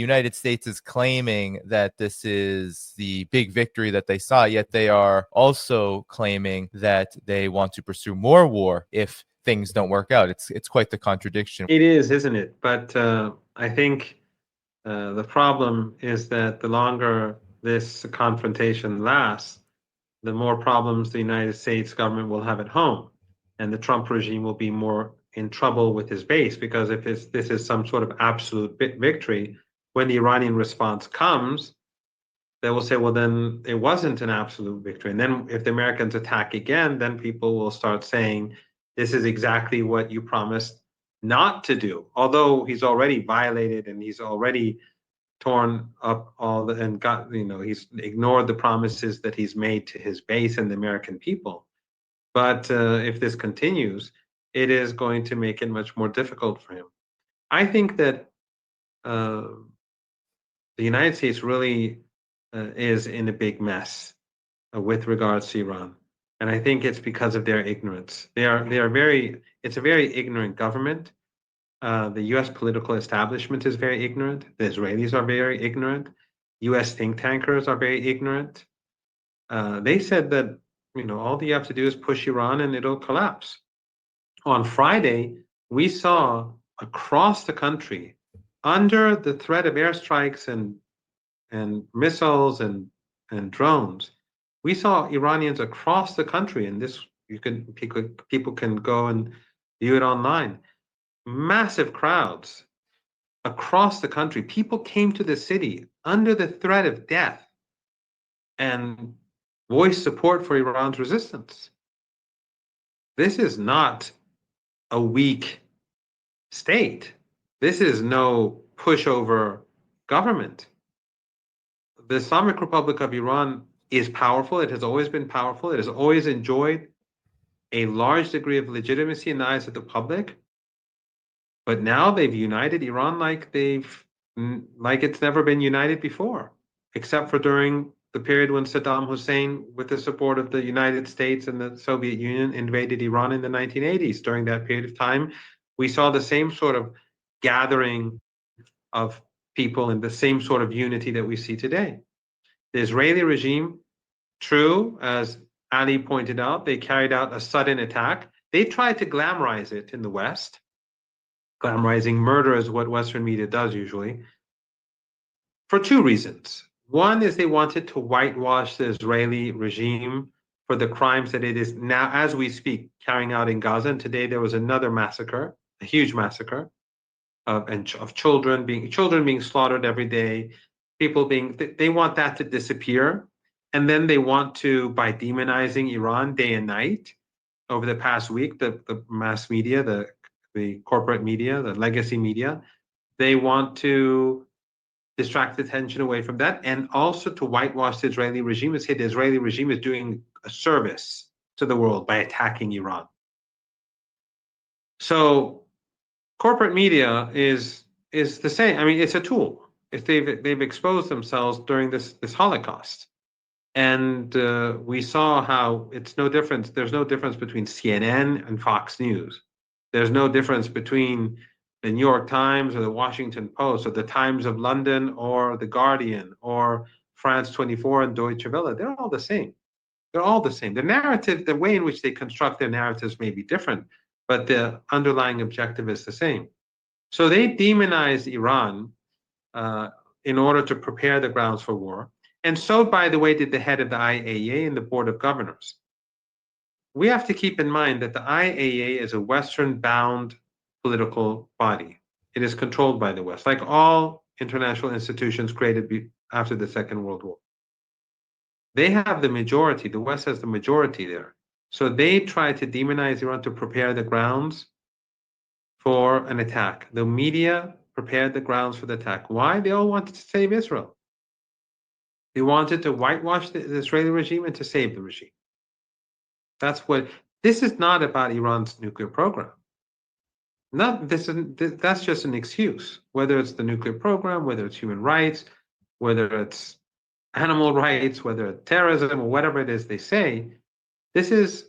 United States is claiming that this is the big victory that they saw, yet they are also claiming that they want to pursue more war if things don't work out. It's quite the contradiction. It is, isn't it? But I think the problem is that the longer this confrontation lasts, the more problems the United States government will have at home. And the Trump regime will be more in trouble with his base, because if this is some sort of absolute victory, when the Iranian response comes, they will say, well, then it wasn't an absolute victory. And then if the Americans attack again, then people will start saying, this is exactly what you promised not to do. Although he's already violated and he's already torn up and got, he's ignored the promises that he's made to his base and the American people. But if this continues, it is going to make it much more difficult for him. I think that the United States really is in a big mess with regards to Iran. And I think it's because of their ignorance. It's a very ignorant government. The US political establishment is very ignorant. The Israelis are very ignorant. US think tankers are very ignorant. They said that, all you have to do is push Iran and it'll collapse. On Friday, we saw across the country, under the threat of airstrikes and missiles and drones, we saw Iranians across the country, and this people can go and view it online. Massive crowds across the country. People came to the city under the threat of death and voiced support for Iran's resistance. This is not a weak state. This is no pushover government. The Islamic Republic of Iran is powerful. It has always been powerful. It has always enjoyed a large degree of legitimacy in the eyes of the public. But now they've united Iran like it's never been united before, except for during the period when Saddam Hussein, with the support of the United States and the Soviet Union, invaded Iran in the 1980s. During that period of time, we saw the same sort of gathering of people and the same sort of unity that we see today. The Israeli regime, true, as Ali pointed out, they carried out a sudden attack. They tried to glamorize it in the West. Glamorizing murder is what Western media does usually, for two reasons. One is they wanted to whitewash the Israeli regime for the crimes that it is now, as we speak, carrying out in Gaza. And today there was another massacre, a huge massacre of children being slaughtered every day, they want that to disappear. And then they want to, by demonizing Iran day and night, over the past week, the mass media, the corporate media, the legacy media, they want to distract attention away from that, and also to whitewash the Israeli regime and say the Israeli regime is doing a service to the world by attacking Iran. So corporate media is the same. I mean, it's a tool. They've exposed themselves during this Holocaust. And we saw how it's no difference. There's no difference between CNN and Fox News. There's no difference between the New York Times or the Washington Post or the Times of London or the Guardian or France 24 and Deutsche Welle. They're all the same. They're all the same. The narrative, the way in which they construct their narratives may be different, but the underlying objective is the same. So they demonized Iran in order to prepare the grounds for war. And so, by the way, did the head of the IAEA and the Board of Governors. We have to keep in mind that the IAEA is a Western-bound political body. It is controlled by the West, like all international institutions created after the Second World War. They have the majority. The West has the majority there. So they try to demonize Iran to prepare the grounds for an attack. The media prepared the grounds for the attack. Why? They all wanted to save Israel. They wanted to whitewash the Israeli regime and to save the regime. This is not about Iran's nuclear program. That's just an excuse, whether it's the nuclear program, whether it's human rights, whether it's animal rights, whether it's terrorism or whatever it is they say. These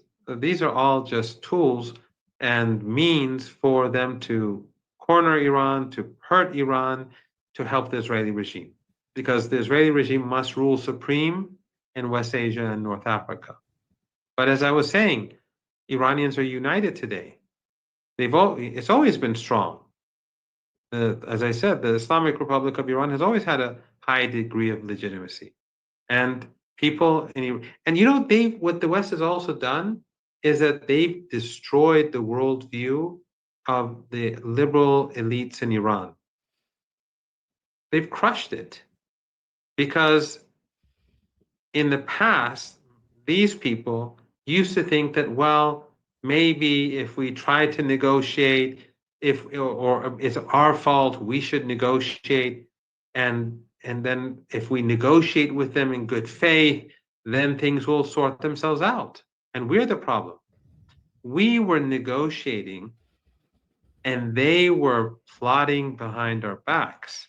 are all just tools and means for them to corner Iran, to hurt Iran, to help the Israeli regime, because the Israeli regime must rule supreme in West Asia and North Africa. But as I was saying, Iranians are united today. It's always been strong. As I said, the Islamic Republic of Iran has always had a high degree of legitimacy. And people and what the West has also done is that they've destroyed the worldview of the liberal elites in Iran. They've crushed it, because in the past, these people used to think that, well, maybe if we try to negotiate, or it's our fault, we should negotiate, and then if we negotiate with them in good faith, then things will sort themselves out. And we're the problem. We were negotiating, and they were plotting behind our backs.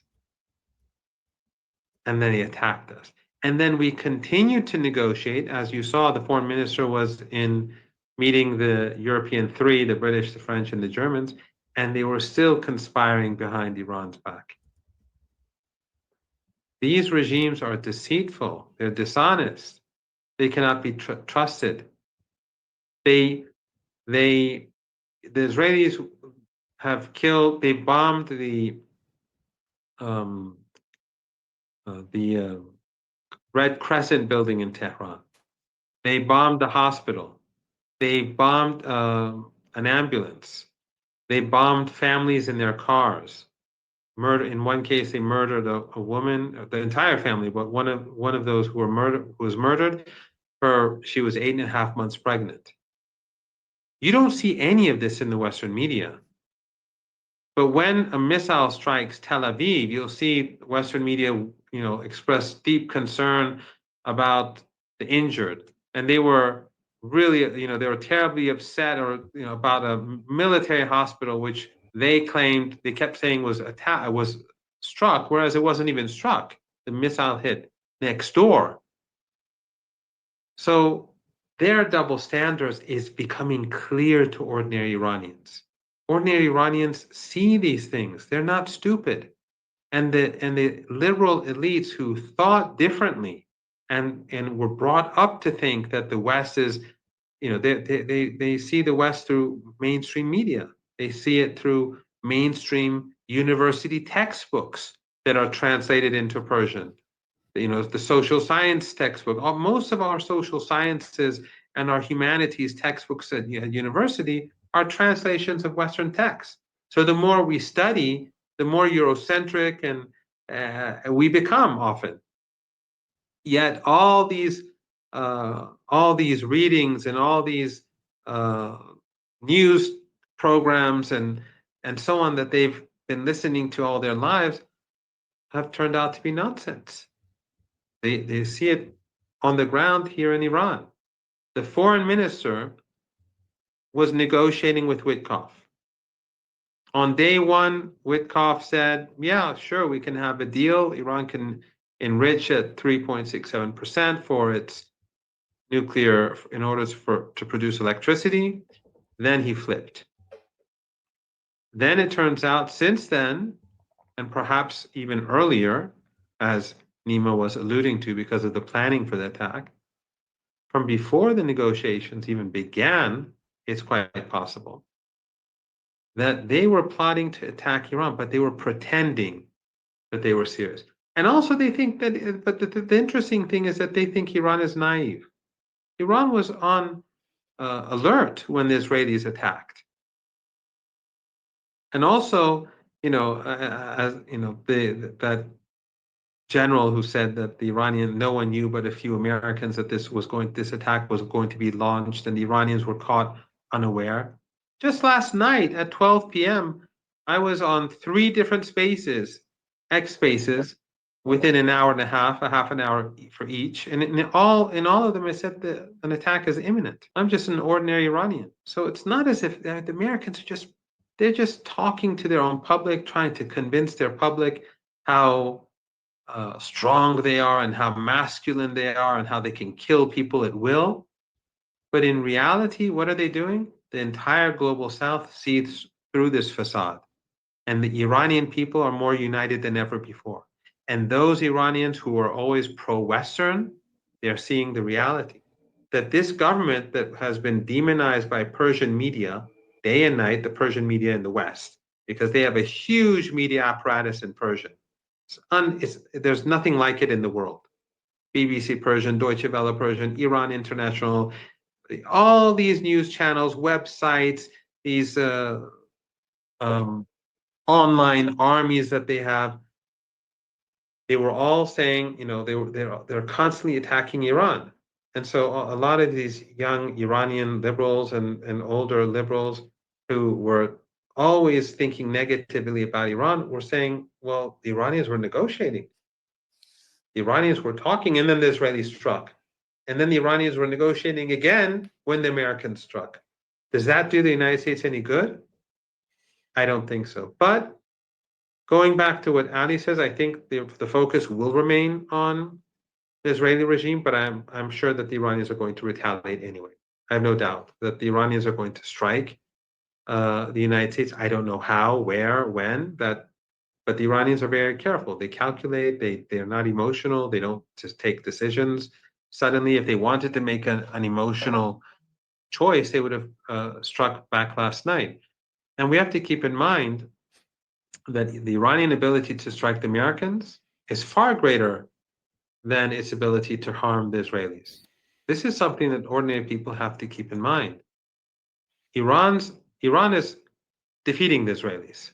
And then he attacked us. And then we continued to negotiate. As you saw, the foreign minister was in meeting the European three, the British, the French, and the Germans, and they were still conspiring behind Iran's back. These regimes are deceitful. They're dishonest. They cannot be trusted. The Israelis have killed. They bombed the Red Crescent building in Tehran. They bombed the hospital. They bombed an ambulance. They bombed families in their cars. In one case, they murdered a woman, the entire family, but one of those who was murdered. She was 8.5 months pregnant. You don't see any of this in the Western media. But when a missile strikes Tel Aviv, you'll see Western media, express deep concern about the injured, and they were really, they were terribly upset, about a military hospital which they kept saying was struck, whereas it wasn't even struck. The missile hit next door. So their double standards is becoming clear to ordinary Iranians. Ordinary Iranians see these things. They're not stupid. And the liberal elites who thought differently and were brought up to think that the West is, they see the West through mainstream media. They see it through mainstream university textbooks that are translated into Persian. The social science textbook. Most of our social sciences and our humanities textbooks at university are translations of Western texts. So the more we study, the more Eurocentric and we become often. Yet all these readings and all these news programs and so on that they've been listening to all their lives have turned out to be nonsense. They see it on the ground here in Iran. The foreign minister was negotiating with Witkoff. On day one, Witkoff said, yeah, sure, we can have a deal. Iran can enrich at 3.67% for its nuclear in order to produce electricity. Then he flipped. Then it turns out since then, and perhaps even earlier, as Nima was alluding to because of the planning for the attack, from before the negotiations even began, it's quite possible that they were plotting to attack Iran, but they were pretending that they were serious. And also they think that, but the interesting thing is that they think Iran is naive. Iran was on alert when the Israelis attacked. And also, that general who said that no one knew but a few Americans that this attack was going to be launched, and the Iranians were caught unaware. Just last night at 12 p.m., I was on 3 different spaces, X spaces, within an hour and a half an hour for each, and in all of them, I said that an attack is imminent. I'm just an ordinary Iranian, so it's not as if the Americans are they're just talking to their own public, trying to convince their public how strong they are and how masculine they are and how they can kill people at will. But in reality, what are they doing? The entire global South sees through this facade. And the Iranian people are more united than ever before. And those Iranians who are always pro-Western, they're seeing the reality that this government that has been demonized by Persian media day and night, the Persian media in the West, because they have a huge media apparatus in Persian. There's nothing like it in the world. BBC Persian, Deutsche Welle Persian, Iran International, all these news channels, websites, these online armies that they have, they were all saying, they're constantly attacking Iran. And so a lot of these young Iranian liberals and older liberals who were always thinking negatively about Iran were saying, well, the Iranians were negotiating. The Iranians were talking, and then the Israelis struck. And then the Iranians were negotiating again when the Americans struck. Does that do the United States any good? I don't think so. But going back to what Ali says, I think the focus will remain on the Israeli regime, but I'm sure that the Iranians are going to retaliate anyway. I have no doubt that the Iranians are going to strike the United States. I don't know how, where, when, but the Iranians are very careful. They calculate, they're not emotional, they don't just take decisions. Suddenly, if they wanted to make an emotional choice, they would have struck back last night. And we have to keep in mind that the Iranian ability to strike the Americans is far greater than its ability to harm the Israelis. This is something that ordinary people have to keep in mind. Iran is defeating the Israelis.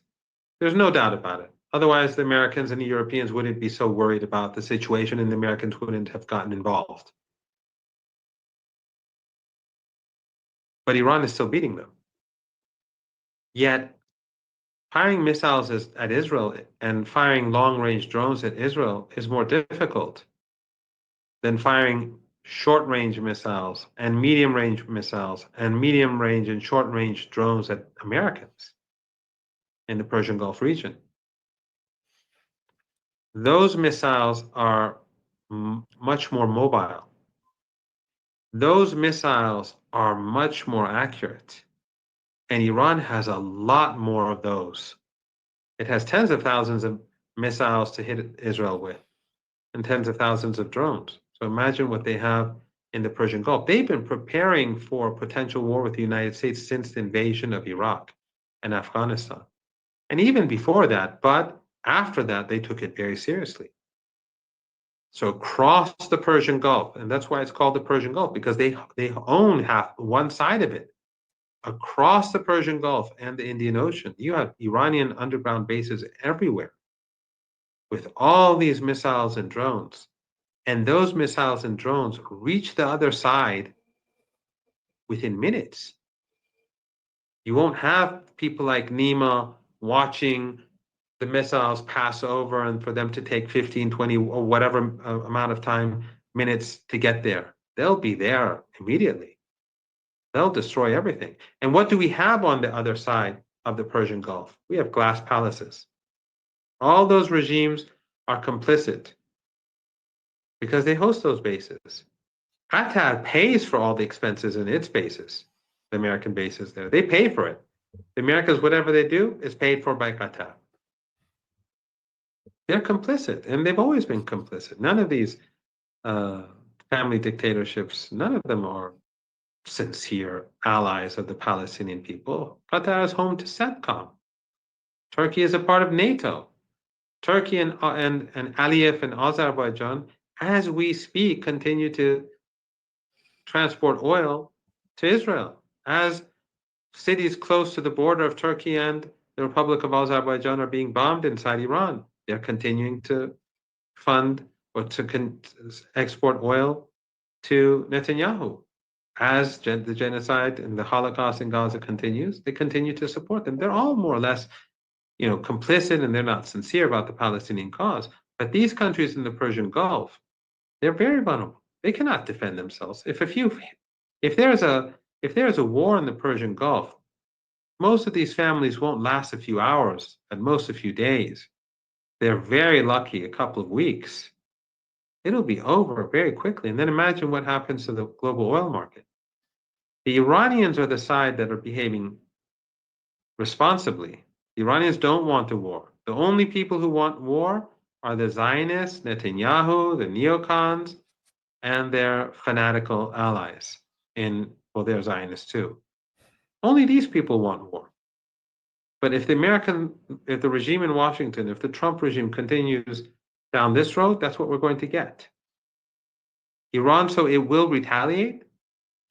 There's no doubt about it. Otherwise, the Americans and the Europeans wouldn't be so worried about the situation, and the Americans wouldn't have gotten involved. But Iran is still beating them. Yet, firing missiles at Israel and firing long-range drones at Israel is more difficult than firing short-range missiles and medium-range missiles and medium-range and short-range drones at Americans in the Persian Gulf region. Those missiles are much more mobile. Those missiles are much more accurate. And Iran has a lot more of those. It has tens of thousands of missiles to hit Israel with, and tens of thousands of drones. So imagine what they have in the Persian Gulf. They've been preparing for potential war with the United States since the invasion of Iraq and Afghanistan. And even before that, but after that, they took it very seriously. So across the Persian Gulf, and that's why it's called the Persian Gulf, because they own one side of it. Across the Persian Gulf and the Indian Ocean, you have Iranian underground bases everywhere with all these missiles and drones. And those missiles and drones reach the other side within minutes. You won't have people like Nima watching the missiles pass over and for them to take 15, 20, or whatever amount of time, minutes to get there. They'll be there immediately. They'll destroy everything. And what do we have on the other side of the Persian Gulf? We have glass palaces. All those regimes are complicit because they host those bases. Qatar pays for all the expenses in its bases, the American bases there. They pay for it. The Americans, whatever they do, is paid for by Qatar. They're complicit, and they've always been complicit. None of these family dictatorships, none of them are sincere allies of the Palestinian people. Qatar is home to CENTCOM. Turkey is a part of NATO. Turkey and Aliyev and Azerbaijan, as we speak, continue to transport oil to Israel. As cities close to the border of Turkey and the Republic of Azerbaijan are being bombed inside Iran, they're continuing to fund or to export oil to Netanyahu. As the genocide and the Holocaust in Gaza continues, they continue to support them. They're all more or less, complicit, and they're not sincere about the Palestinian cause. But these countries in the Persian Gulf, they're very vulnerable. They cannot defend themselves. If there's a war in the Persian Gulf, most of these families won't last a few hours, at most a few days. They're very lucky, a couple of weeks. It'll be over very quickly. And then imagine what happens to the global oil market. The Iranians are the side that are behaving responsibly. The Iranians don't want a war. The only people who want war are the Zionists, Netanyahu, the neocons, and their fanatical allies well, they're Zionists too. Only these people want war. But if the regime in Washington, if the Trump regime continues down this road, that's what we're going to get. Iran, so it will retaliate.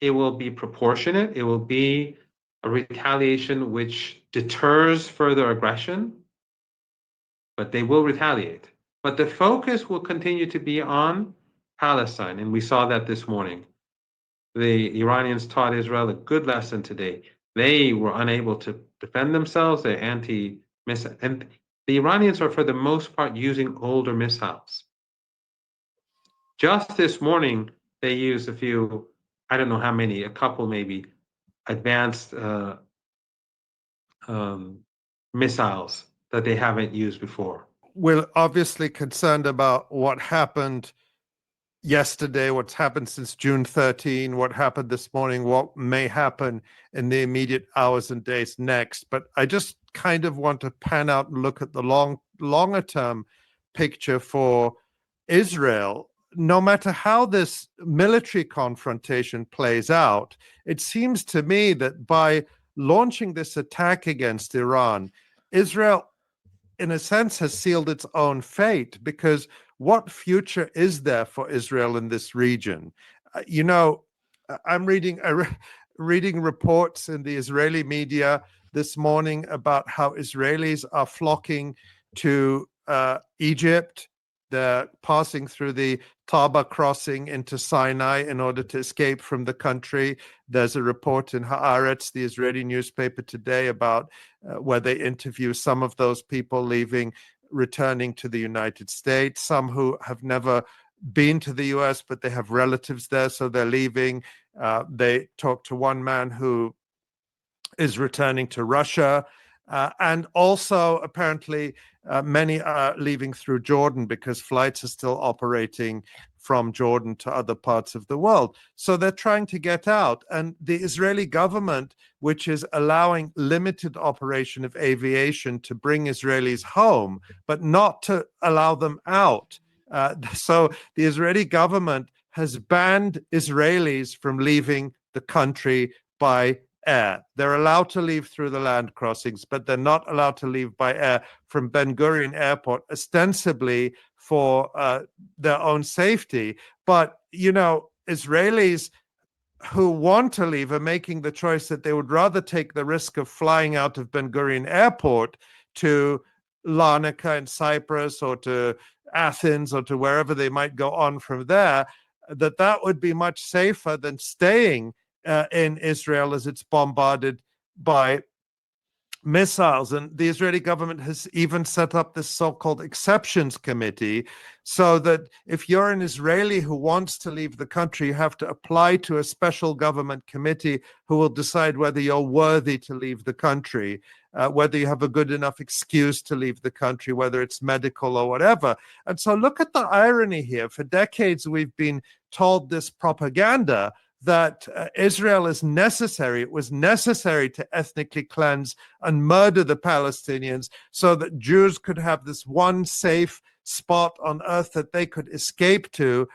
It will be proportionate. It will be a retaliation which deters further aggression, but they will retaliate. But the focus will continue to be on Palestine, and we saw that this morning. The Iranians taught Israel a good lesson today. They were unable to defend themselves. They're anti-missile, and the Iranians are, for the most part, using older missiles. Just this morning, they used a few, I don't know how many, a couple maybe, advanced missiles that they haven't used before. We're obviously concerned about what happened yesterday, what's happened since June 13, what happened this morning, what may happen in the immediate hours and days next. But I just kind of want to pan out and look at the longer term picture for Israel. No matter how this military confrontation plays out, it seems to me that by launching this attack against Iran, Israel, in a sense, has sealed its own fate, because what future is there for Israel in this region? I'm reading reports in the Israeli media this morning about how Israelis are flocking to Egypt. They're passing through the Taba crossing into Sinai in order to escape from the country. There's a report in Haaretz, the Israeli newspaper today, about where they interview some of those people returning to the United States, some who have never been to the US, but they have relatives there, so they're leaving. They talked to one man who is returning to Russia. And also, apparently, many are leaving through Jordan because flights are still operating from Jordan to other parts of the world. So they're trying to get out. And the Israeli government, which is allowing limited operation of aviation to bring Israelis home, but not to allow them out. So the Israeli government has banned Israelis from leaving the country by air. They're allowed to leave through the land crossings, but they're not allowed to leave by air from Ben Gurion Airport, ostensibly for their own safety. But, Israelis who want to leave are making the choice that they would rather take the risk of flying out of Ben Gurion Airport to Larnaca in Cyprus or to Athens or to wherever they might go on from there, that would be much safer than staying in Israel as it's bombarded by missiles. And the Israeli government has even set up this so-called exceptions committee, so that if you're an Israeli who wants to leave the country, you have to apply to a special government committee who will decide whether you're worthy to leave the country, whether you have a good enough excuse to leave the country, whether it's medical or whatever. And so look at the irony here. For decades, we've been told this propaganda that Israel is necessary. It was necessary to ethnically cleanse and murder the Palestinians so that Jews could have this one safe spot on earth that they could escape to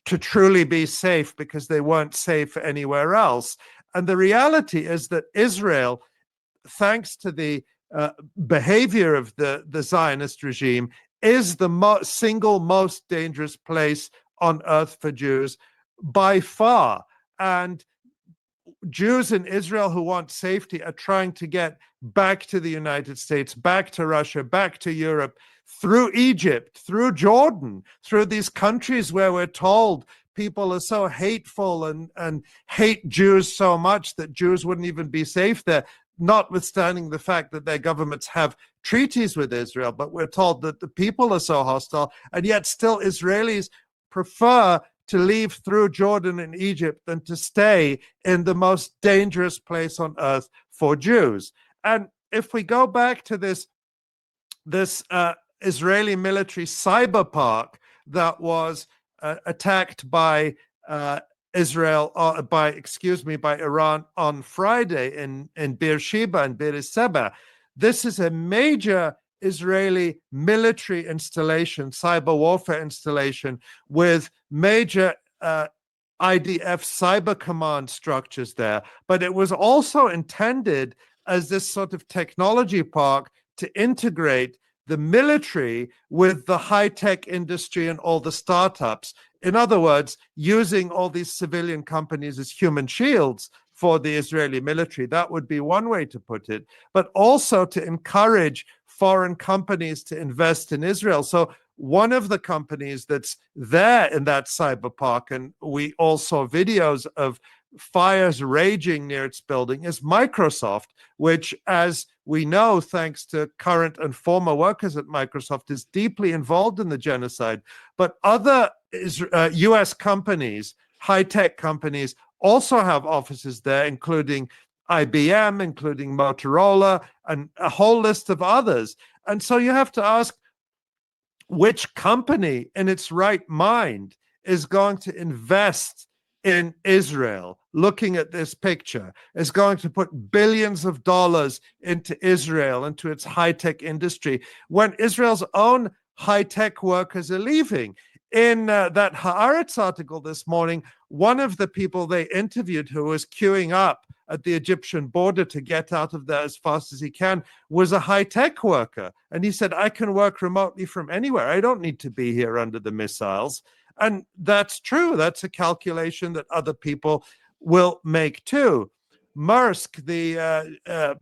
truly be safe, because they weren't safe anywhere else. And the reality is that Israel, thanks to the behavior of the Zionist regime, is the single most dangerous place on earth for Jews by far. And Jews in Israel who want safety are trying to get back to the United States, back to Russia, back to Europe, through Egypt, through Jordan, through these countries where we're told people are so hateful and hate Jews so much that Jews wouldn't even be safe there, notwithstanding the fact that their governments have treaties with Israel. But we're told that the people are so hostile, and yet still Israelis prefer to leave through Jordan and Egypt than to stay in the most dangerous place on earth for Jews. And if we go back to this Israeli military cyber park that was attacked by by Iran on Friday in Beersheba and Beersheba, This is a major Israeli military installation, cyber warfare installation, with major IDF cyber command structures there. But it was also intended as this sort of technology park to integrate the military with the high-tech industry and all the startups. In other words, using all these civilian companies as human shields for the Israeli military. That would be one way to put it, but also to encourage foreign companies to invest in Israel. So one of the companies that's there in that cyber park, and we all saw videos of fires raging near its building, is Microsoft, which, as we know, thanks to current and former workers at Microsoft, is deeply involved in the genocide. But other US companies, high-tech companies, also have offices there, including IBM, including Motorola, and a whole list of others. And so you have to ask, which company in its right mind is going to invest in Israel, looking at this picture, is going to put billions of dollars into Israel, into its high-tech industry, when Israel's own high-tech workers are leaving? In that Haaretz article this morning, one of the people they interviewed who was queuing up at the Egyptian border to get out of there as fast as he can was a high-tech worker. And he said, I can work remotely from anywhere. I don't need to be here under the missiles. And that's true. That's a calculation that other people will make too. Maersk, the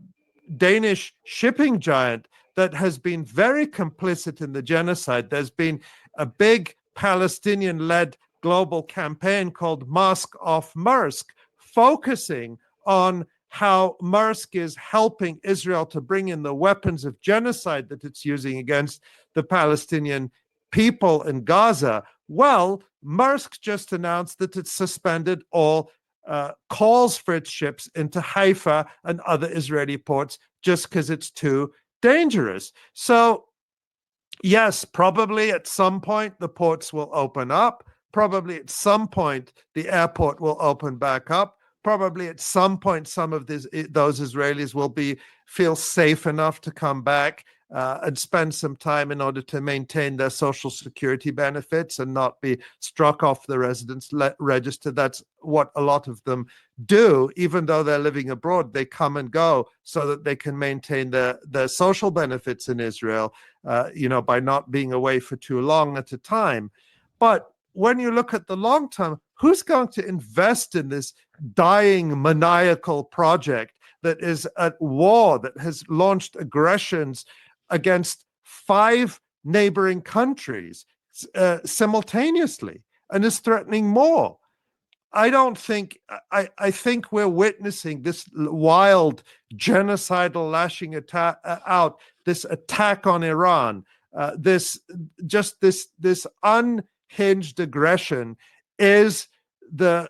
Danish shipping giant that has been very complicit in the genocide, there's been a big Palestinian-led global campaign called Mask Off Maersk, focusing on how Maersk is helping Israel to bring in the weapons of genocide that it's using against the Palestinian people in Gaza. Well, Maersk just announced that it's suspended all calls for its ships into Haifa and other Israeli ports just because it's too dangerous. So, yes, probably at some point the ports will open up. Probably at some point the airport will open back up. Probably at some point some of those Israelis will feel safe enough to come back and spend some time in order to maintain their social security benefits and not be struck off the residence register. That's what a lot of them do. Even though they're living abroad, they come and go so that they can maintain their social benefits in Israel, by not being away for too long at a time. But when you look at the long term, who's going to invest in this dying maniacal project that is at war, that has launched aggressions against 5 neighboring countries simultaneously and is threatening more? I think we're witnessing this wild genocidal lashing out, this attack on Iran, this unhinged aggression is the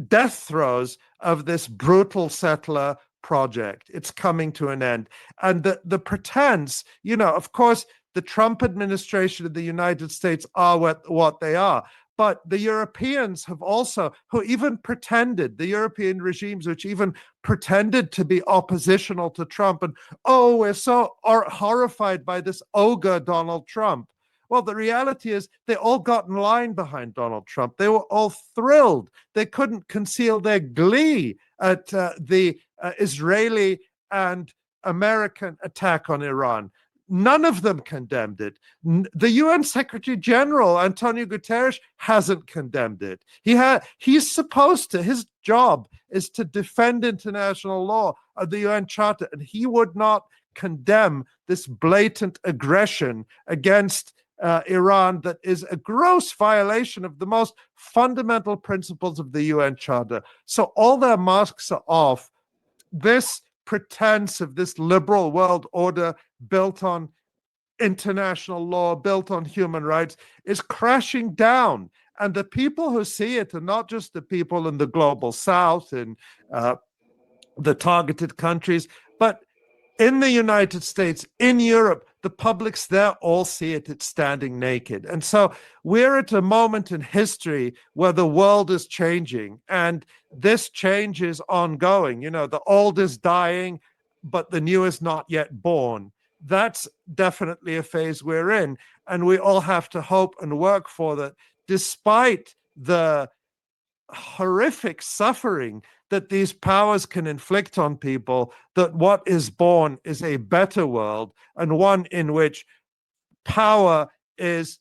death throes of this brutal settler project. It's coming to an end. And the pretense, of course, the Trump administration of the United States are what they are. But the Europeans have also, the European regimes which even pretended to be oppositional to Trump, and, we're so horrified by this ogre Donald Trump. Well, the reality is they all got in line behind Donald Trump. They were all thrilled. They couldn't conceal their glee at the Israeli and American attack on Iran. None of them condemned it. The UN Secretary General, Antonio Guterres, hasn't condemned it. He's supposed to, his job is to defend international law of the UN Charter, and he would not condemn this blatant aggression against Iran that is a gross violation of the most fundamental principles of the UN Charter. So all their masks are off. This pretense of this liberal world order built on international law, built on human rights, is crashing down. And the people who see it are not just the people in the global south, in the targeted countries, but in the United States, in Europe, the publics there all see it. It's standing naked. And so we're at a moment in history where the world is changing, and this change is ongoing. The old is dying, but the new is not yet born. That's definitely a phase we're in. And we all have to hope and work for that, despite the horrific suffering that these powers can inflict on people, that what is born is a better world, and one in which power is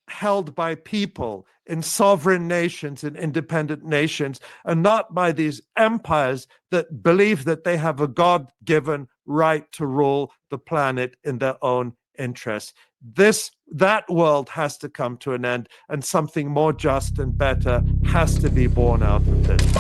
held by people in sovereign nations and independent nations, and not by these empires that believe that they have a God-given right to rule the planet in their own interests. That world has to come to an end, and something more just and better has to be born out of this.